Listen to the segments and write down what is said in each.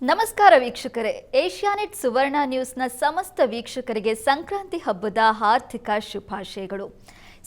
ನಮಸ್ಕಾರ ವೀಕ್ಷಕರೇ, ಏಷ್ಯಾನೆಟ್ ಸುವರ್ಣ ನ್ಯೂಸ್ನ ಸಮಸ್ತ ವೀಕ್ಷಕರಿಗೆ ಸಂಕ್ರಾಂತಿ ಹಬ್ಬದ ಹಾರ್ದಿಕ ಶುಭಾಶಯಗಳು.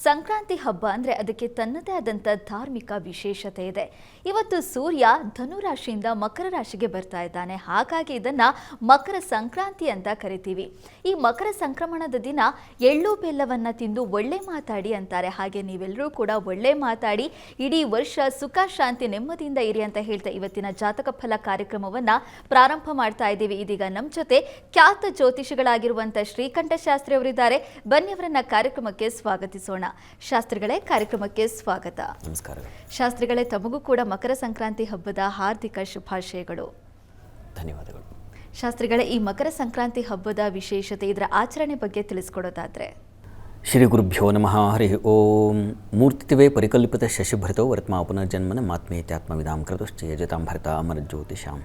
ಸಂಕ್ರಾಂತಿ ಹಬ್ಬ ಅಂದರೆ ಅದಕ್ಕೆ ತನ್ನದೇ ಆದಂಥ ಧಾರ್ಮಿಕ ವಿಶೇಷತೆ ಇದೆ. ಇವತ್ತು ಸೂರ್ಯ ಧನುರಾಶಿಯಿಂದ ಮಕರ ರಾಶಿಗೆ ಬರ್ತಾ ಇದ್ದಾನೆ. ಹಾಗಾಗಿ ಇದನ್ನು ಮಕರ ಸಂಕ್ರಾಂತಿ ಅಂತ ಕರಿತೀವಿ. ಈ ಮಕರ ಸಂಕ್ರಮಣದ ದಿನ ಎಳ್ಳು ಬೆಲ್ಲವನ್ನು ತಿಂದು ಒಳ್ಳೆ ಮಾತಾಡಿ ಅಂತಾರೆ. ಹಾಗೆ ನೀವೆಲ್ಲರೂ ಕೂಡ ಒಳ್ಳೆ ಮಾತಾಡಿ ಇಡೀ ವರ್ಷ ಸುಖ ಶಾಂತಿ ನೆಮ್ಮದಿಯಿಂದ ಇರಿ ಅಂತ ಹೇಳ್ತಾ ಇವತ್ತಿನ ಜಾತಕ ಫಲ ಕಾರ್ಯಕ್ರಮವನ್ನು ಪ್ರಾರಂಭ ಮಾಡ್ತಾ ಇದ್ದೀವಿ. ಇದೀಗ ನಮ್ಮ ಜೊತೆ ಖ್ಯಾತ ಜ್ಯೋತಿಷಿಗಳಾಗಿರುವಂಥ ಶ್ರೀಕಂಠ ಶಾಸ್ತ್ರಿ ಅವರಿದ್ದಾರೆ. ಬನ್ನಿ ಅವರನ್ನ ಕಾರ್ಯಕ್ರಮಕ್ಕೆ ಸ್ವಾಗತಿಸೋಣ. ಶಾಸ್ತ್ರಿಗಳೇ, ಕಾರ್ಯಕ್ರಮಕ್ಕೆ ಸ್ವಾಗತ. ನಮಸ್ಕಾರ ಶಾಸ್ತ್ರಿಗಳೇ, ತಮಗೂ ಕೂಡ ಮಕರ ಸಂಕ್ರಾಂತಿ ಹಬ್ಬದ ಹಾರ್ದಿಕ ಶುಭಾಶಯಗಳು. ಧನ್ಯವಾದಗಳು. ಶಾಸ್ತ್ರಿಗಳೇ, ಈ ಮಕರ ಸಂಕ್ರಾಂತಿ ಹಬ್ಬದ ವಿಶೇಷತೆ, ಇದರ ಆಚರಣೆ ಬಗ್ಗೆ ತಿಳಿಸ್ಕೊಡೋದಾದ್ರೆ? ಶ್ರೀ ಗುರುಭ್ಯೋ ನಮಃ. ಹರಿ ಓಂ. ಮೂರ್ತಿವೇ ಪರಿಕಲ್ಪಿತ ಶಶಿಭೃತೋ ವರ್ತ್ಮಾ ಪುನರ್ಜನ್ಮನ ಮಾತ್ಮೇತ್ಯಾತ್ಮವಿದಾಂ ಕೃತಶ್ಚ ಯಜತಾಂ ಭರತ ಅಮರ ಜ್ಯೋತಿಷಾಂ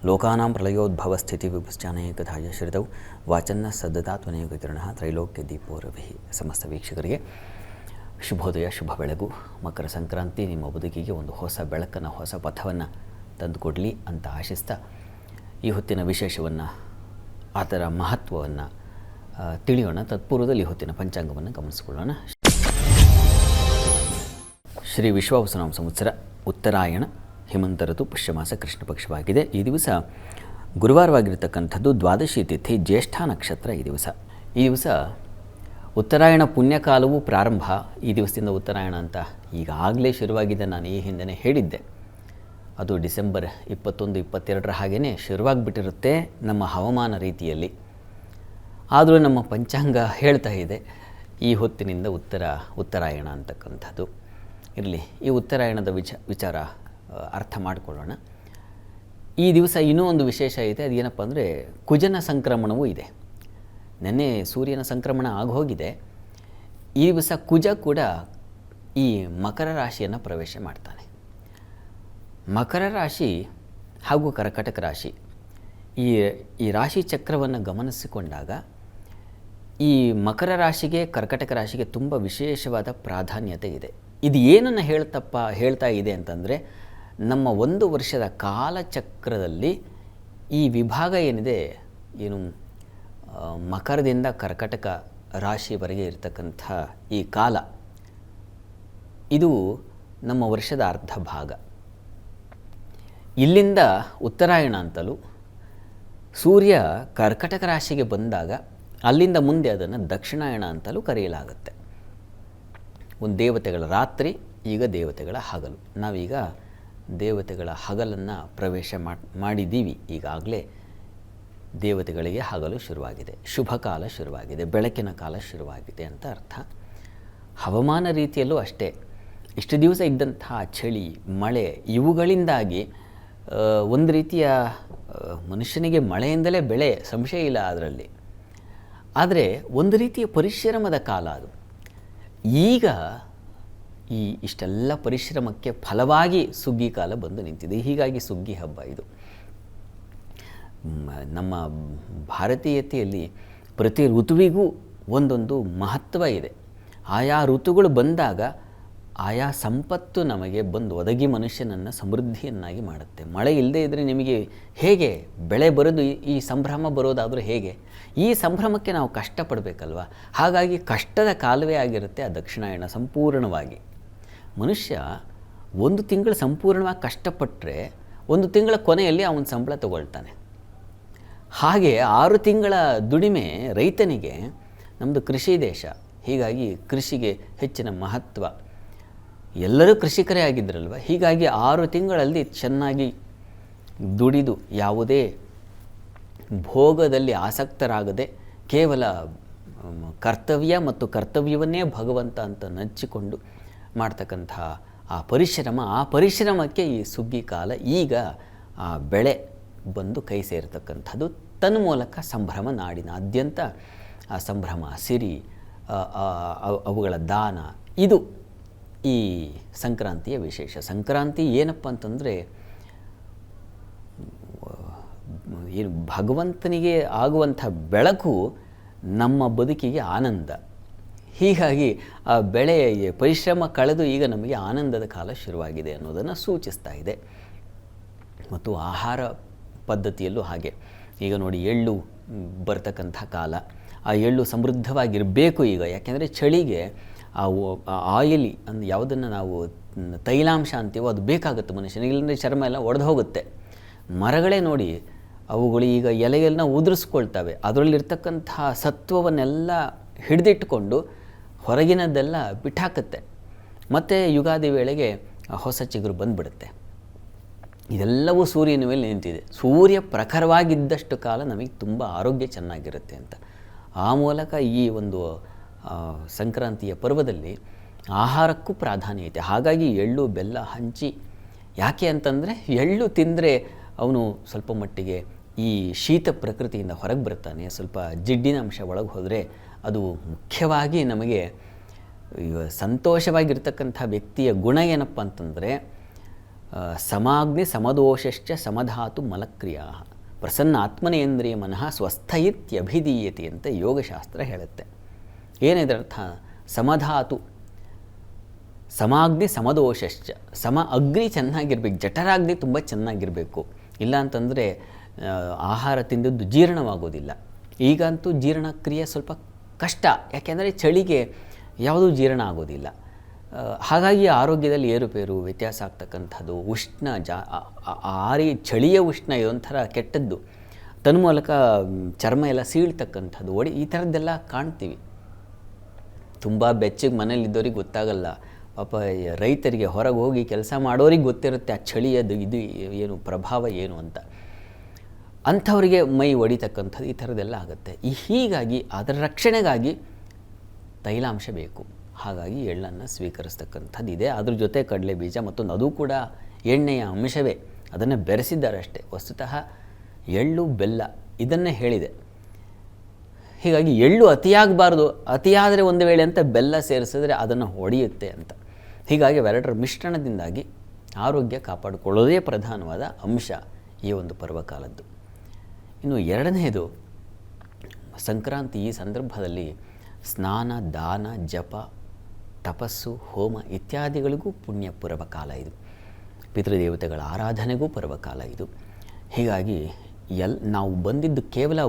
ಲೋಕಾನಾಂ ಪ್ರಳಯೋದ್ಭವ ಸ್ಥಿತಿ ವಿಭುಶ್ಚಾನೇಕಧಾಯ ಶ್ರಿತೌ ವಾಚನ್ನ ಸದ್ದತಾತ್ವನೇಕ ಕಿರಣಃ ತ್ರೈಲೋಕ್ಯ ದೀಪೋ ರವಿಃ. ಸಮಸ್ತ ವೀಕ್ಷಕರಿಗೆ ಶುಭೋದಯ, ಶುಭ ಬೆಳಗು. ಮಕರ ಸಂಕ್ರಾಂತಿ ನಿಮ್ಮ ಬದುಕಿಗೆ ಒಂದು ಹೊಸ ಬೆಳಕನ್ನು, ಹೊಸ ಪಥವನ್ನು ತಂದುಕೊಡಲಿ ಅಂತ ಆಶಿಸ್ತಾ ಈ ಹೊತ್ತಿನ ವಿಶೇಷವನ್ನು, ಅದರ ಮಹತ್ವವನ್ನು ತಿಳಿಯೋಣ. ತತ್ಪೂರ್ವದಲ್ಲಿ ಹೊತ್ತಿನ ಪಂಚಾಂಗವನ್ನು ಗಮನಿಸಿಕೊಳ್ಳೋಣ. ಶ್ರೀ ವಿಶ್ವಾವಸುನಾಮ ಸಂವತ್ಸರ ಉತ್ತರಾಯಣ ಹೇಮಂತ ಋತು ಪುಷ್ಯಮಾಸ ಕೃಷ್ಣ ಪಕ್ಷವಾಗಿದೆ. ಈ ದಿವಸ ಗುರುವಾರವಾಗಿರ್ತಕ್ಕಂಥದ್ದು, ದ್ವಾದಶಿ ತಿಥಿ, ಜ್ಯೇಷ್ಠ ನಕ್ಷತ್ರ. ಈ ದಿವಸ ಉತ್ತರಾಯಣ ಪುಣ್ಯಕಾಲವು ಪ್ರಾರಂಭ. ಈ ದಿವಸದಿಂದ ಉತ್ತರಾಯಣ ಅಂತ ಈಗಾಗಲೇ ಶುರುವಾಗಿದೆ. ನಾನು ಈ ಹಿಂದೆ ಹೇಳಿದ್ದೆ, ಅದು ಡಿಸೆಂಬರ್ 21-22 ಹಾಗೆಯೇ ಶುರುವಾಗಿಬಿಟ್ಟಿರುತ್ತೆ ನಮ್ಮ ಹವಾಮಾನ ರೀತಿಯಲ್ಲಿ. ಆದರೂ ನಮ್ಮ ಪಂಚಾಂಗ ಹೇಳ್ತಾ ಇದೆ ಈ ಹೊತ್ತಿನಿಂದ ಉತ್ತರಾಯಣ ಅಂತಕ್ಕಂಥದ್ದು. ಇರಲಿ, ಈ ಉತ್ತರಾಯಣದ ವಿಚಾರ ಅರ್ಥ ಮಾಡಿಕೊಳ್ಳೋಣ. ಈ ದಿವಸ ಇನ್ನೂ ಒಂದು ವಿಶೇಷ ಇದೆ. ಅದೇನಪ್ಪ ಅಂದರೆ, ಕುಜನ ಸಂಕ್ರಮಣವೂ ಇದೆ. ನೆನ್ನೆ ಸೂರ್ಯನ ಸಂಕ್ರಮಣ ಆಗೋಗಿದೆ. ಈ ದಿವಸ ಕುಜ ಕೂಡ ಈ ಮಕರ ರಾಶಿಯನ್ನು ಪ್ರವೇಶ ಮಾಡ್ತಾನೆ. ಮಕರ ರಾಶಿ ಹಾಗೂ ಕರ್ಕಟಕ ರಾಶಿ, ಈ ರಾಶಿ ಚಕ್ರವನ್ನು ಗಮನಿಸಿಕೊಂಡಾಗ ಈ ಮಕರ ರಾಶಿಗೆ ಕರ್ಕಟಕ ರಾಶಿಗೆ ತುಂಬ ವಿಶೇಷವಾದ ಪ್ರಾಧಾನ್ಯತೆ ಇದೆ. ಇದು ಏನನ್ನು ಹೇಳ್ತಾ ಇದೆ ಅಂತಂದರೆ, ನಮ್ಮ ಒಂದು ವರ್ಷದ ಕಾಲಚಕ್ರದಲ್ಲಿ ಈ ವಿಭಾಗ ಏನಿದೆ, ಮಕರದಿಂದ ಕರ್ಕಟಕ ರಾಶಿವರೆಗೆ ಇರತಕ್ಕಂಥ ಈ ಕಾಲ, ಇದು ನಮ್ಮ ವರ್ಷದ ಅರ್ಧ ಭಾಗ. ಇಲ್ಲಿಂದ ಉತ್ತರಾಯಣ ಅಂತಲೂ, ಸೂರ್ಯ ಕರ್ಕಟಕ ರಾಶಿಗೆ ಬಂದಾಗ ಅಲ್ಲಿಂದ ಮುಂದೆ ಅದನ್ನು ದಕ್ಷಿಣಾಯಣ ಅಂತಲೂ ಕರೆಯಲಾಗುತ್ತೆ. ಒಂದು ದೇವತೆಗಳ ರಾತ್ರಿ, ಈಗ ದೇವತೆಗಳ ಹಗಲು. ನಾವೀಗ ದೇವತೆಗಳ ಹಗಲನ್ನು ಪ್ರವೇಶ ಮಾಡಿದ್ದೀವಿ. ಈಗಾಗಲೇ ದೇವತೆಗಳಿಗೆ ಹಗಲು ಶುರುವಾಗಿದೆ, ಶುಭ ಕಾಲ ಶುರುವಾಗಿದೆ, ಬೆಳಕಿನ ಕಾಲ ಶುರುವಾಗಿದೆ ಅಂತ ಅರ್ಥ. ಹವಾಮಾನ ರೀತಿಯಲ್ಲೂ ಅಷ್ಟೇ. ಇಷ್ಟು ದಿವಸ ಇದ್ದಂತಹ ಚಳಿ, ಮಳೆ ಇವುಗಳಿಂದಾಗಿ ಒಂದು ರೀತಿಯ ಮನುಷ್ಯನಿಗೆ ಮಳೆಯಿಂದಲೇ ಬೆಳೆ, ಸಂಶಯ ಇಲ್ಲ ಅದರಲ್ಲಿ. ಆದರೆ ಒಂದು ರೀತಿಯ ಪರಿಶ್ರಮದ ಕಾಲ ಅದು. ಈಗ ಇಷ್ಟೆಲ್ಲ ಪರಿಶ್ರಮಕ್ಕೆ ಫಲವಾಗಿ ಸುಗ್ಗಿ ಕಾಲ ಬಂದು ನಿಂತಿದೆ. ಹೀಗಾಗಿ ಸುಗ್ಗಿ ಹಬ್ಬ ಇದು. ನಮ್ಮ ಭಾರತೀಯತೆಯಲ್ಲಿ ಪ್ರತಿ ಋತುವಿಗೂ ಒಂದೊಂದು ಮಹತ್ವ ಇದೆ. ಆಯಾ ಋತುಗಳು ಬಂದಾಗ ಆಯಾ ಸಂಪತ್ತು ನಮಗೆ ಬಂದು ಒದಗಿ ಮನುಷ್ಯನನ್ನು ಸಮೃದ್ಧಿಯನ್ನಾಗಿ ಮಾಡುತ್ತೆ. ಮಳೆ ಇಲ್ಲದೇ ಇದ್ದರೆ ನಿಮಗೆ ಹೇಗೆ ಬೆಳೆ ಬರೋದು, ಈ ಸಂಭ್ರಮ ಬರೋದಾದರೂ ಹೇಗೆ? ಈ ಸಂಭ್ರಮಕ್ಕೆ ನಾವು ಕಷ್ಟಪಡಬೇಕಲ್ವ. ಹಾಗಾಗಿ ಕಷ್ಟದ ಕಾಲವೇ ಆಗಿರುತ್ತೆ ಆ ದಕ್ಷಿಣಾಯಣ ಸಂಪೂರ್ಣವಾಗಿ. ಮನುಷ್ಯ ಒಂದು ತಿಂಗಳು ಸಂಪೂರ್ಣವಾಗಿ ಕಷ್ಟಪಟ್ಟರೆ ಒಂದು ತಿಂಗಳ ಕೊನೆಯಲ್ಲಿ ಅವನ ಸಂಬಳ ತಗೊಳ್ತಾನೆ. ಹಾಗೆ 6 ತಿಂಗಳ ದುಡಿಮೆ ರೈತನಿಗೆ. ನಮ್ಮದು ಕೃಷಿ ದೇಶ, ಹೀಗಾಗಿ ಕೃಷಿಗೆ ಹೆಚ್ಚಿನ ಮಹತ್ವ. ಎಲ್ಲರೂ ಕೃಷಿಕರೇ ಆಗಿದ್ದರಲ್ವ. ಹೀಗಾಗಿ 6 ತಿಂಗಳಲ್ಲಿ ಚೆನ್ನಾಗಿ ದುಡಿದು ಯಾವುದೇ ಭೋಗದಲ್ಲಿ ಆಸಕ್ತರಾಗದೆ ಕೇವಲ ಕರ್ತವ್ಯ ಮತ್ತು ಕರ್ತವ್ಯವನ್ನೇ ಭಗವಂತ ಅಂತ ನೆಚ್ಚಿಕೊಂಡು ಮಾಡ್ತಕ್ಕಂಥ ಆ ಪರಿಶ್ರಮಕ್ಕೆ ಈ ಸುಗ್ಗಿ ಕಾಲ, ಈಗ ಆ ಬೆಳೆ ಬಂದು ಕೈ ಸೇರತಕ್ಕಂಥದ್ದು. ತನ್ಮೂಲಕ ಸಂಭ್ರಮ, ನಾಡಿನಾದ್ಯಂತ ಆ ಸಂಭ್ರಮ, ಸಿರಿ, ಅವುಗಳ ದಾನ, ಇದು ಈ ಸಂಕ್ರಾಂತಿಯ ವಿಶೇಷ. ಸಂಕ್ರಾಂತಿ ಏನಪ್ಪ ಅಂತಂದರೆ, ಏನು ಭಗವಂತನಿಗೆ ಆಗುವಂಥ ಬೆಳಕು ನಮ್ಮ ಬದುಕಿಗೆ ಆನಂದ. ಹೀಗಾಗಿ ಆ ಬೆಳೆಯ ಪರಿಶ್ರಮ ಕಳೆದು ಈಗ ನಮಗೆ ಆನಂದದ ಕಾಲ ಶುರುವಾಗಿದೆ ಅನ್ನೋದನ್ನು ಸೂಚಿಸ್ತಾ ಇದೆ. ಮತ್ತು ಆಹಾರ ಪದ್ಧತಿಯಲ್ಲೂ ಹಾಗೆ. ಈಗ ನೋಡಿ, ಎಳ್ಳು ಬರ್ತಕ್ಕಂಥ ಕಾಲ, ಆ ಎಳ್ಳು ಸಮೃದ್ಧವಾಗಿರಬೇಕು ಈಗ. ಯಾಕೆಂದರೆ ಚಳಿಗೆ ಆ ಆಯಿಲಿ ಅಂದರೆ ಯಾವುದನ್ನು ನಾವು ತೈಲಾಂಶ ಅಂತೀವೋ ಅದು ಬೇಕಾಗುತ್ತೆ ಮನುಷ್ಯನಿಗೆ, ಇಲ್ಲಂದರೆ ಚರ್ಮ ಎಲ್ಲ ಒಡೆದು ಹೋಗುತ್ತೆ. ಮರಗಳೇ ನೋಡಿ, ಅವುಗಳು ಈಗ ಎಲೆಗಳನ್ನ ಉದುರಿಸ್ಕೊಳ್ತವೆ, ಅದರಲ್ಲಿರ್ತಕ್ಕಂತಹ ಸತ್ವವನ್ನೆಲ್ಲ ಹಿಡಿದಿಟ್ಟುಕೊಂಡು ಹೊರಗಿನದ್ದೆಲ್ಲ ಬಿಟ್ಟಾಕತ್ತೆ. ಮತ್ತು ಯುಗಾದಿ ವೇಳೆಗೆ ಹೊಸ ಚಿಗುರು ಬಂದುಬಿಡುತ್ತೆ. ಇದೆಲ್ಲವೂ ಸೂರ್ಯನ ಮೇಲೆ ನಿಂತಿದೆ. ಸೂರ್ಯ ಪ್ರಖರವಾಗಿದ್ದಷ್ಟು ಕಾಲ ನಮಗೆ ತುಂಬ ಆರೋಗ್ಯ ಚೆನ್ನಾಗಿರುತ್ತೆ ಅಂತ. ಆ ಮೂಲಕ ಈ ಒಂದು ಸಂಕ್ರಾಂತಿಯ ಪರ್ವದಲ್ಲಿ ಆಹಾರಕ್ಕೂ ಪ್ರಾಧಾನ್ಯ ಇದೆ. ಹಾಗಾಗಿ ಎಳ್ಳು ಬೆಲ್ಲ ಹಂಚಿ, ಯಾಕೆ ಅಂತಂದರೆ ಎಳ್ಳು ತಿಂದರೆ ಅವನು ಸ್ವಲ್ಪ ಮಟ್ಟಿಗೆ ಈ ಶೀತ ಪ್ರಕೃತಿಯಿಂದ ಹೊರಗೆ ಬರ್ತಾನೆ. ಸ್ವಲ್ಪ ಜಿಡ್ಡಿನ ಅಂಶ ಒಳಗೆ ಹೋದರೆ ಅದು ಮುಖ್ಯವಾಗಿ ನಮಗೆ ಸಂತೋಷವಾಗಿರ್ತಕ್ಕಂಥ ವ್ಯಕ್ತಿಯ ಗುಣ ಏನಪ್ಪ ಅಂತಂದರೆ, ಸಮಾಗ್ನಿ ಸಮದೋಷಶ್ಚ ಸಮಧಾತು ಮಲಕ್ರಿಯಾ ಪ್ರಸನ್ನ ಆತ್ಮನೇಂದ್ರಿಯ ಮನಃ ಸ್ವಸ್ಥಯಿತ್ಯಭಿಧೀಯತೆ ಅಂತ ಯೋಗಶಾಸ್ತ್ರ ಹೇಳುತ್ತೆ. ಏನಿದರರ್ಥ? ಸಮಧಾತು, ಸಮಾಗ್ನಿ ಸಮದೋಷಶ್ಚ, ಸಮ ಅಗ್ನಿ ಚೆನ್ನಾಗಿರ್ಬೇಕು, ಜಠರಾಗ್ನಿ ತುಂಬ ಚೆನ್ನಾಗಿರಬೇಕು. ಇಲ್ಲ ಅಂತಂದರೆ ಆಹಾರ ತಿಂದದ್ದು ಜೀರ್ಣವಾಗೋದಿಲ್ಲ. ಈಗಂತೂ ಜೀರ್ಣಕ್ರಿಯೆ ಸ್ವಲ್ಪ ಕಷ್ಟ, ಯಾಕೆಂದರೆ ಚಳಿಗೆ ಯಾವುದೂ ಜೀರ್ಣ ಆಗೋದಿಲ್ಲ. ಹಾಗಾಗಿ ಆರೋಗ್ಯದಲ್ಲಿ ಏರುಪೇರು ವ್ಯತ್ಯಾಸ ಆಗ್ತಕ್ಕಂಥದ್ದು, ಉಷ್ಣ ಚಳಿಯ ಉಷ್ಣ ಇದೊಂಥರ ಕೆಟ್ಟದ್ದು, ತನ್ಮೂಲಕ ಚರ್ಮ ಎಲ್ಲ ಸೀಳ್ತಕ್ಕಂಥದ್ದು, ಈ ಥರದ್ದೆಲ್ಲ ಕಾಣ್ತೀವಿ. ತುಂಬ ಬೆಚ್ಚಗೆ ಮನೇಲಿದ್ದವ್ರಿಗೆ ಗೊತ್ತಾಗಲ್ಲ, ಪಾಪ ರೈತರಿಗೆ ಹೊರಗೆ ಹೋಗಿ ಕೆಲಸ ಮಾಡೋರಿಗೆ ಗೊತ್ತಿರುತ್ತೆ ಆ ಚಳಿಯದು ಇದು ಏನು ಪ್ರಭಾವ ಏನು ಅಂತ. ಅಂಥವರಿಗೆ ಮೈ ಒಡಿತಕ್ಕಂಥದ್ದು ಈ ಥರದ್ದೆಲ್ಲ ಆಗುತ್ತೆ. ಹೀಗಾಗಿ ಅದರ ರಕ್ಷಣೆಗಾಗಿ ತೈಲಾಂಶ ಬೇಕು. ಹಾಗಾಗಿ ಎಳ್ಳನ್ನು ಸ್ವೀಕರಿಸ್ತಕ್ಕಂಥದ್ದು ಇದೆ. ಅದ್ರ ಜೊತೆ ಕಡಲೆ ಬೀಜ ಮತ್ತೊಂದು, ಅದು ಕೂಡ ಎಣ್ಣೆಯ ಅಂಶವೇ, ಅದನ್ನು ಬೆರೆಸಿದ್ದಾರೆ ಅಷ್ಟೇ. ವಸ್ತುತಃ ಎಳ್ಳು ಬೆಲ್ಲ ಇದನ್ನೇ ಹೇಳಿದೆ. ಹೀಗಾಗಿ ಎಳ್ಳು ಅತಿಯಾಗಬಾರ್ದು, ಅತಿಯಾದರೆ ಒಂದು ವೇಳೆ ಅಂತ ಬೆಲ್ಲ ಸೇರಿಸಿದ್ರೆ ಅದನ್ನು ಹೊಡೆಯುತ್ತೆ ಅಂತ. ಹೀಗಾಗಿ ಅವೆರಡರ ಮಿಶ್ರಣದಿಂದಾಗಿ ಆರೋಗ್ಯ ಕಾಪಾಡಿಕೊಳ್ಳೋದೇ ಪ್ರಧಾನವಾದ ಅಂಶ ಈ ಒಂದು ಪರ್ವಕಾಲದ್ದು. ಇನ್ನು ಎರಡನೆಯದು, ಸಂಕ್ರಾಂತಿ ಈ ಸಂದರ್ಭದಲ್ಲಿ ಸ್ನಾನ, ದಾನ, ಜಪ, ತಪಸ್ಸು, ಹೋಮ ಇತ್ಯಾದಿಗಳಿಗೂ ಪುಣ್ಯ ಪರ್ವಕಾಲ ಇದು. ಪಿತೃದೇವತೆಗಳ ಆರಾಧನೆಗೂ ಪರ್ವಕಾಲ ಇದು. ಹೀಗಾಗಿ ನಾವು ಬಂದಿದ್ದು ಕೇವಲ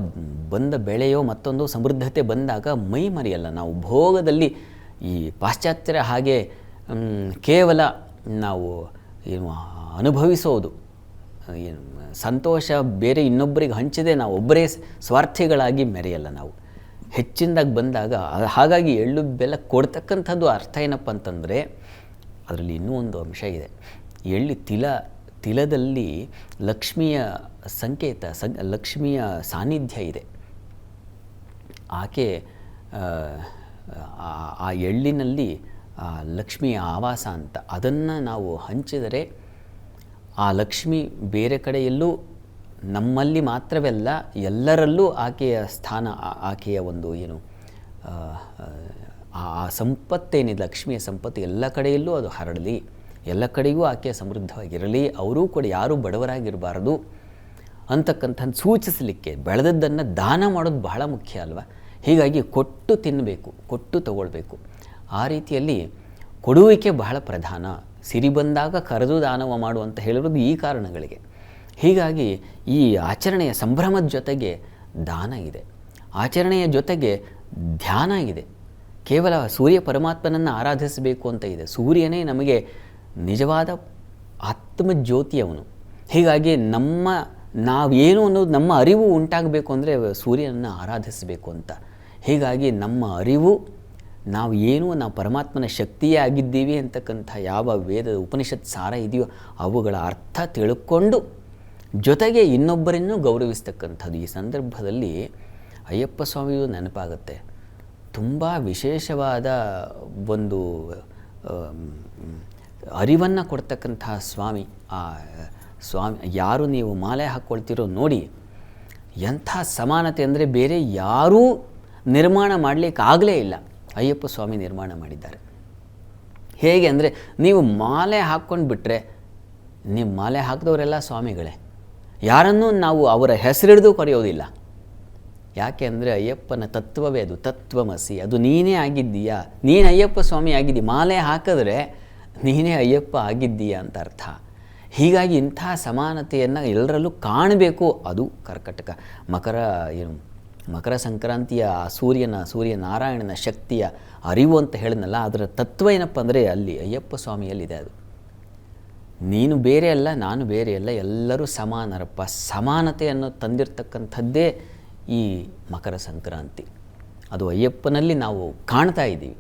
ಬಂದ ಬೆಳೆಯೋ ಮತ್ತೊಂದು ಸಮೃದ್ಧತೆ ಬಂದಾಗ ಮೈ ಮರೆಯಲ್ಲ. ನಾವು ಭೋಗದಲ್ಲಿ ಈ ಪಾಶ್ಚಾತ್ಯರ ಹಾಗೆ ಕೇವಲ ನಾವು ಏನು ಅನುಭವಿಸೋದು, ಏನು ಸಂತೋಷ ಬೇರೆ ಇನ್ನೊಬ್ಬರಿಗೆ ಹಂಚದೆ ನಾವು ಒಬ್ಬರೇ ಸ್ವಾರ್ಥಿಗಳಾಗಿ ಮೆರೆಯಲ್ಲ ನಾವು. ಹೆಚ್ಚಿನದಾಗಿ ಬಂದಾಗ ಹಾಗಾಗಿ ಎಳ್ಳು ಬೆಲ್ಲ ಕೊಡ್ತಕ್ಕಂಥದ್ದು ಅರ್ಥ ಏನಪ್ಪ ಅಂತಂದರೆ, ಅದರಲ್ಲಿ ಇನ್ನೂ ಒಂದು ಅಂಶ ಇದೆ. ತಿಲದಲ್ಲಿ ಲಕ್ಷ್ಮಿಯ ಸಂಕೇತ, ಲಕ್ಷ್ಮಿಯ ಸಾನ್ನಿಧ್ಯ ಇದೆ. ಆಕೆ ಆ ಎಳ್ಳಿನಲ್ಲಿ ಲಕ್ಷ್ಮಿಯ ಆವಾಸ ಅಂತ, ಅದನ್ನು ನಾವು ಹಂಚಿದರೆ ಆ ಲಕ್ಷ್ಮಿ ಬೇರೆ ಕಡೆಯಲ್ಲೂ ನಮ್ಮಲ್ಲಿ ಮಾತ್ರವಲ್ಲ ಎಲ್ಲರಲ್ಲೂ ಆಕೆಯ ಸ್ಥಾನ, ಆಕೆಯ ಒಂದು ಏನು ಆ ಸಂಪತ್ತೇನಿದೆ, ಲಕ್ಷ್ಮಿಯ ಸಂಪತ್ತು ಎಲ್ಲ ಕಡೆಯಲ್ಲೂ ಅದು ಹರಡಲಿ, ಎಲ್ಲ ಕಡೆಗೂ ಆಕೆ ಸಮೃದ್ಧವಾಗಿರಲಿ, ಅವರೂ ಕೂಡ ಯಾರೂ ಬಡವರಾಗಿರಬಾರ್ದು ಅಂತಕ್ಕಂಥದ್ದು ಸೂಚಿಸಲಿಕ್ಕೆ ಬೆಳೆದದ್ದನ್ನು ದಾನ ಮಾಡೋದು ಬಹಳ ಮುಖ್ಯ ಅಲ್ವಾ. ಹೀಗಾಗಿ ಕೊಟ್ಟು ತಿನ್ನಬೇಕು, ಕೊಟ್ಟು ತಗೊಳ್ಬೇಕು. ಆ ರೀತಿಯಲ್ಲಿ ಕೊಡುವಿಕೆ ಬಹಳ ಪ್ರಧಾನ. ಸಿರಿ ಬಂದಾಗ ಕರೆದು ದಾನವ ಮಾಡು ಅಂತ ಹೇಳಿರೋದು ಈ ಕಾರಣಗಳಿಗೆ. ಹೀಗಾಗಿ ಈ ಆಚರಣೆಯ ಸಂಭ್ರಮದ ಜೊತೆಗೆ ದಾನ ಇದೆ, ಆಚರಣೆಯ ಜೊತೆಗೆ ಧ್ಯಾನ ಇದೆ. ಕೇವಲ ಸೂರ್ಯ ಪರಮಾತ್ಮನನ್ನು ಆರಾಧಿಸಬೇಕು ಅಂತ ಇದೆ. ಸೂರ್ಯನೇ ನಮಗೆ ನಿಜವಾದ ಆತ್ಮಜ್ಯೋತಿಯವನು. ಹೀಗಾಗಿ ನಾವೇನು ಅನ್ನೋದು ನಮ್ಮ ಅರಿವು ಉಂಟಾಗಬೇಕು ಅಂದರೆ ಸೂರ್ಯನನ್ನು ಆರಾಧಿಸಬೇಕು ಅಂತ. ಹೀಗಾಗಿ ನಮ್ಮ ಅರಿವು, ನಾವು ಪರಮಾತ್ಮನ ಶಕ್ತಿಯೇ ಆಗಿದ್ದೀವಿ ಅಂತಕ್ಕಂಥ ಯಾವ ವೇದ ಉಪನಿಷತ್ ಸಾರ ಇದೆಯೋ ಅವುಗಳ ಅರ್ಥ ತಿಳ್ಕೊಂಡು ಜೊತೆಗೆ ಇನ್ನೊಬ್ಬರನ್ನು ಗೌರವಿಸ್ತಕ್ಕಂಥದ್ದು. ಈ ಸಂದರ್ಭದಲ್ಲಿ ಅಯ್ಯಪ್ಪ ಸ್ವಾಮಿಯು ನೆನಪಾಗುತ್ತೆ. ತುಂಬ ವಿಶೇಷವಾದ ಒಂದು ಅರಿವನ್ನು ಕೊಡ್ತಕ್ಕಂತಹ ಸ್ವಾಮಿ. ಆ ಸ್ವಾಮಿ ಯಾರು ನೀವು ಮಾಲೆ ಹಾಕ್ಕೊಳ್ತಿರೋ ನೋಡಿ, ಎಂಥ ಸಮಾನತೆ ಅಂದರೆ ಬೇರೆ ಯಾರೂ ನಿರ್ಮಾಣ ಮಾಡಲಿಕ್ಕಾಗಲೇ ಇಲ್ಲ, ಅಯ್ಯಪ್ಪ ಸ್ವಾಮಿ ನಿರ್ಮಾಣ ಮಾಡಿದ್ದಾರೆ. ಹೇಗೆ ಅಂದರೆ, ನೀವು ಮಾಲೆ ಹಾಕ್ಕೊಂಡು ಬಿಟ್ಟರೆ ನಿಮ್ಮ ಮಾಲೆ ಹಾಕಿದವರೆಲ್ಲ ಸ್ವಾಮಿಗಳೇ, ಯಾರನ್ನೂ ನಾವು ಅವರ ಹೆಸರಿಡಿದು ಕರೆಯೋದಿಲ್ಲ. ಯಾಕೆ ಅಂದರೆ ಅಯ್ಯಪ್ಪನ ತತ್ವವೇ ಅದು, ತತ್ವಮಸಿ, ಅದು ನೀನೇ ಆಗಿದ್ದೀಯಾ, ನೀನು ಅಯ್ಯಪ್ಪ ಸ್ವಾಮಿ ಆಗಿದ್ದೀಯ. ಮಾಲೆ ಹಾಕಿದ್ರೆ ನೀನೇ ಅಯ್ಯಪ್ಪ ಆಗಿದ್ದೀಯಾ ಅಂತ ಅರ್ಥ. ಹೀಗಾಗಿ ಇಂಥ ಸಮಾನತೆಯನ್ನು ಎಲ್ಲರಲ್ಲೂ ಕಾಣಬೇಕು. ಅದು ಕರ್ಕಟಕ ಮಕರ ಸಂಕ್ರಾಂತಿಯ ಸೂರ್ಯನಾರಾಯಣನ ಶಕ್ತಿಯ ಅರಿವು ಅಂತ ಹೇಳಿದ್ನಲ್ಲ, ಅದರ ತತ್ವ ಏನಪ್ಪ ಅಂದರೆ ಅಲ್ಲಿ ಅಯ್ಯಪ್ಪ ಸ್ವಾಮಿಯಲ್ಲಿದೆ. ಅದು ನೀನು ಬೇರೆ ಅಲ್ಲ, ನಾನು ಬೇರೆ ಅಲ್ಲ, ಎಲ್ಲರೂ ಸಮಾನರಪ್ಪ. ಸಮಾನತೆಯನ್ನು ತಂದಿರತಕ್ಕಂಥದ್ದೇ ಈ ಮಕರ ಸಂಕ್ರಾಂತಿ. ಅದು ಅಯ್ಯಪ್ಪನಲ್ಲಿ ನಾವು ಕಾಣ್ತಾ ಇದ್ದೀವಿ.